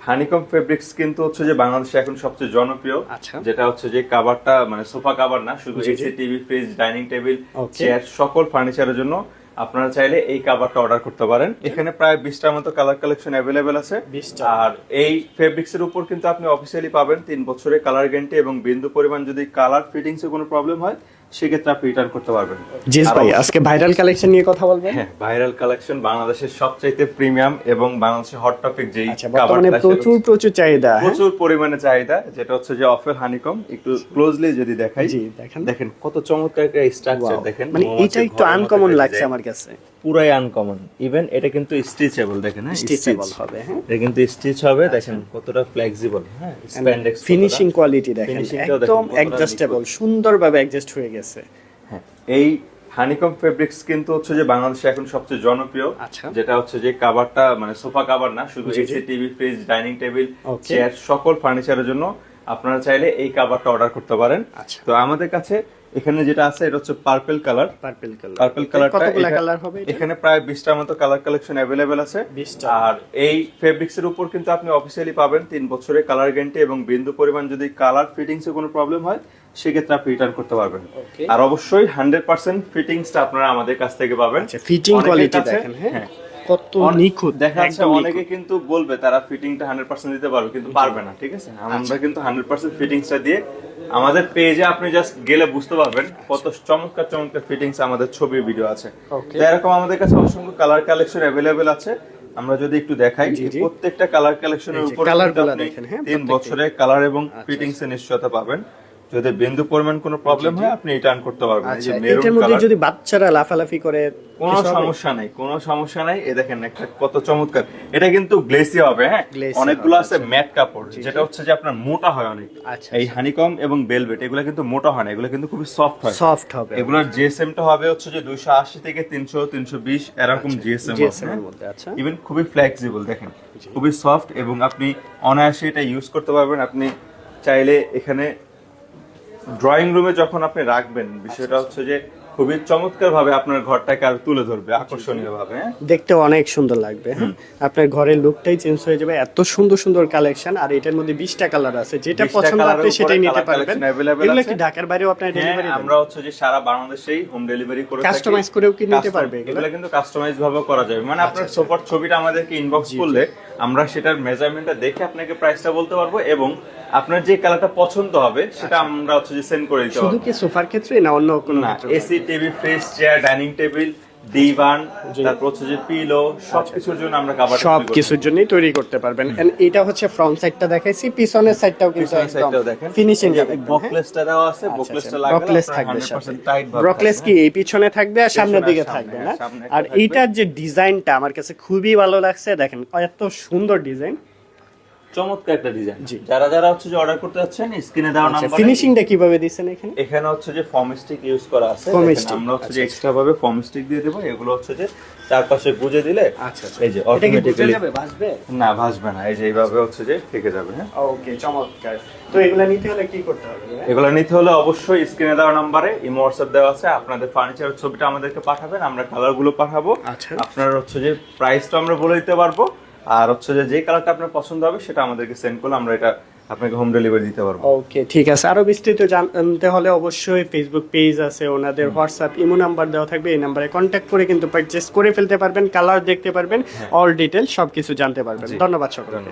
Honeycomb fabrics কিন্তু হচ্ছে যে বাংলাদেশে এখন সবচেয়ে জনপ্রিয়, যেটা হচ্ছে যে কাভারটা মানে সোফা কাভার না, শুধু AC, TV, fridge, dining table, chair সকল ফার্নিচারের জন্য আপনারা চাইলে এই কাভারটা অর্ডার করতে পারেন। এখানে প্রায় 20টার মতো কালার কালেকশন অ্যাভেলেবেল আছে। আর এই ফেব্রিক্স এর উপর কিন্তু আপনি অফিসিয়ালি পাবেন 3 বছরের কালার গ্যারান্টি, এবং বিন্দু পরিমাণ যদি কালার ফিটিংস এ কোনো প্রবলেম হয় সেক্ষেত্রে আপনি রিটার্ন করতে পারবেন। জিস ভাই, আজকে ভাইরাল কালেকশন নিয়ে কথা বলবেন। হ্যাঁ, ভাইরাল কালেকশন বাংলাদেশের সবচাইতে প্রিমিয়াম এবং বাংলাদেশের হট টপিক যেই বর্তমানে প্রচুর চাহিদা, প্রচুর পরিমাণে চাহিদা, যেটা হচ্ছে যে অফেল হানিকম। একটু ক্লোজলি যদি দেখাই, দেখেন কত চমৎকার একটা স্ট্রাকচার, দেখেন মানে এটা একটু আনকমন লাগছে আমার কাছে, পুরাই আনকমন। ইভেন এটা কিন্তু স্টিচেবল, দেখেন হ্যাঁ, স্টিচেবল হবে। হ্যাঁ, এটা কিন্তু স্টিচ হবে, দেখেন কতটা ফ্লেক্সিবল। হ্যাঁ, স্প্যান্ডেক্স ফিনিশিং কোয়ালিটি দেখেন, একদম অ্যাডজাস্টেবল, সুন্দরভাবে অ্যাডজাস্ট হয়ে গেছে। হ্যাঁ, এই হানিকম ফেব্রিক্স কিন্তু হচ্ছে যে বাংলাদেশে এখন সবচেয়ে জনপ্রিয়, যেটা হচ্ছে যে কাভারটা মানে সোফা কাভার না, শুধু AC, TV, fridge, dining table, chair সকল ফার্নিচারের জন্য আপনারা চাইলে এই কাভারটা অর্ডার করতে পারেন। তো আমাদের কাছে এখানে যেটা আছে এটা হচ্ছে পার্পল কালার। পার্পল কালারটা এখানে প্রায় 20টার মতো কালার কালেকশন অ্যাভেলেবেল আছে। আর এই ফেব্রিক্স এর উপর কিন্তু আপনি অফিসিয়ালি পাবেন 3 বছরের কালার গ্যারান্টি, এবং বিন্দু পরিমাণ যদি কালার ফিটিংস এ কোনো প্রবলেম হয় সেক্ষেত্রে আপনি রিটার্ন করতে পারবেন। আর অবশ্যই 100% ফিটিংসটা আপনারা আমাদের কাছ থেকে পাবেন। ফিটিং কোয়ালিটি দেখেন, হ্যাঁ কত নিখুঁত। দেখা যাচ্ছে অনেকে কিন্তু বলবে তারা ফিটিংটা 100% দিতে পারবে, কিন্তু পারবে না। ঠিক আছে, আমরা কিন্তু 100% ফিটিংসটা দিয়ে আমাদের পেজে আপনি জাস্ট গেলে বুঝতে পারবেন কত চমৎকার চমৎকার ফিটিংস আমাদের ছবি ভিডিও আছে। তো এরকম আমাদের কাছে অসংখ্য কালার কালেকশন অ্যাভেলেবেল আছে। আমরা যদি একটু দেখাই, প্রত্যেকটা কালার কালেকশনের উপর 3 বছরের কালার এবং ফিটিংস এর নিশ্চয়তা পাবেন। যদি বিন্দু পরিমাণ কোনো প্রবলেম হয় আপনি রিটার্ন করতে পারবেন। এই যে মেরুন এর মধ্যে যদি বাচ্চারা লাফালাফি করে কোনো সমস্যা নাই। এই দেখেন একটা কত চমৎকার, এটা কিন্তু গ্লেসি হবে। হ্যাঁ, অনেকগুলো আছে ম্যাট কাপড়, যেটা হচ্ছে যে আপনার মোটা হয় অনেক। এই হানিকম এবং ভেলভেট এগুলো কিন্তু মোটা হয় না, এগুলো কিন্তু খুবই সফট হবে। এগুলোর জিএসএমটা হবে হচ্ছে যে 280 থেকে 300 320 এরকম জিএসএম এর মধ্যে। ইভেন খুবই ফ্লেক্সিবল, দেখেন খুবই সফট, এবং আপনি অনায়াসে এটা ইউজ করতে পারবেন। আপনি চাইলে এখানে ড্রয়িং রুমে যখন আপনি রাখবেন, বিষয়টা হচ্ছে যে খুবই চমৎকার ভাবে আপনার ঘরটাকে আর তুলে ধরবে আকর্ষণীয় ভাবে। দেখতে অনেক সুন্দর লাগবে। আপনার ঘরের লুকটাই চেঞ্জ হয়ে যাবে, এত সুন্দর সুন্দর কালেকশন। আর এটার মধ্যে 20টা কালার আছে, যেটা পছন্দ আপনি সেটাই নিতে পারবেন। এগুলো কি ঢাকার বাইরেও আপনারা ডেলিভারি দেন? আমরা হচ্ছে যে সারা বাংলাদেশেই হোম ডেলিভারি করে থাকি। কাস্টমাইজ করেও কি নিতে পারবে? এগুলো কিন্তু কাস্টমাইজ ভাবে করা যাবে, মানে আপনার সোফার ছবিটা আমাদেরকে ইনবক্স করলে আমরা সেটার মেজারমেন্টটা দেখে আপনাকে প্রাইসটা বলতে পারবো, এবং আপনার যে কালারটা পছন্দ হবে সেটা আমরা হচ্ছে যে সেন্ড করে দিতে পারবো। শুধু কি সোফার ক্ষেত্রে না অন্য কোনো ক্ষেত্রে? AC, TV, fridge, chair, dining table, দিবান, তারপর হচ্ছে যে পিলো, সবকিছুর জন্য আমরা কভার সবকিছুর জন্যই তৈরি করতে পারবেন। এন্ড এটা হচ্ছে ফ্রন্ট সাইডটা দেখাইছি, পিছনের সাইডটাও কিন্তু একদম ফিনিশিং যাবে। বকলেসটা দেওয়া আছে, বকলেসটা লাগালে বকলেস থাকবে, 100% টাইট ভাবে। বকলেস কি এই পিছনে থাকবে আর সামনের দিকে থাকবে না? আর এইটার যে ডিজাইনটা আমার কাছে খুবই ভালো লাগছে, দেখেন এত সুন্দর ডিজাইন, চমৎকার একটা ডিজাইন। যারা হচ্ছে যে অর্ডার করতে যাচ্ছেন স্ক্রিনে দেওয়া নাম্বারে। ফিনিশিংটা কিভাবে দিবেন এখানে? এখানে হচ্ছে যে ফর্ম স্টিক ইউজ করা আছে, আমরা হচ্ছে যে এক্সট্রা ভাবে ফর্ম স্টিক দিয়ে দেব। এগুলো হচ্ছে যে চারপাশে গুজে দিলে এই যে অটোমেটিক্যালি ভাসবে না, ভাসবে না, এই যে এইভাবে হচ্ছে যে থেকে যাবে। হ্যাঁ, ওকে, চমৎকার। তো এগুলা নিতে হলে কি করতে হবে? এগুলো নিতে হলে অবশ্যই স্ক্রিনে দেওয়া নম্বরে ইমো হোয়াটসঅ্যাপ দেওয়া আছে, আপনাদের ফার্নিচারের ছবিটা আমাদেরকে পাঠাবেন, আমরা কালারগুলো পাঠাবো। আপনার হচ্ছে যে প্রাইসটা আমরা বলে দিতে পারবো, আর হচ্ছে যে কালারটা আপনার পছন্দ হবে সেটা আমাদেরকে সেন্ড করলে আমরা এটা আপনাকে হোম ডেলিভারি দিতে পারবো। ওকে, ঠিক আছে। আরো বিস্তারিত জানতে হলে অবশ্যই ফেসবুক পেজ আছে, ওনাদের হোয়াটসঅ্যাপ ইমো নাম্বার দেওয়া থাকবে, এই নাম্বারে কন্ট্যাক্ট করে কিন্তু পারচেজ করে ফেলতে পারবেন, কালার দেখতে পারবেন, অল ডিটেইলস সবকিছু জানতে পারবেন। ধন্যবাদ সকলকে।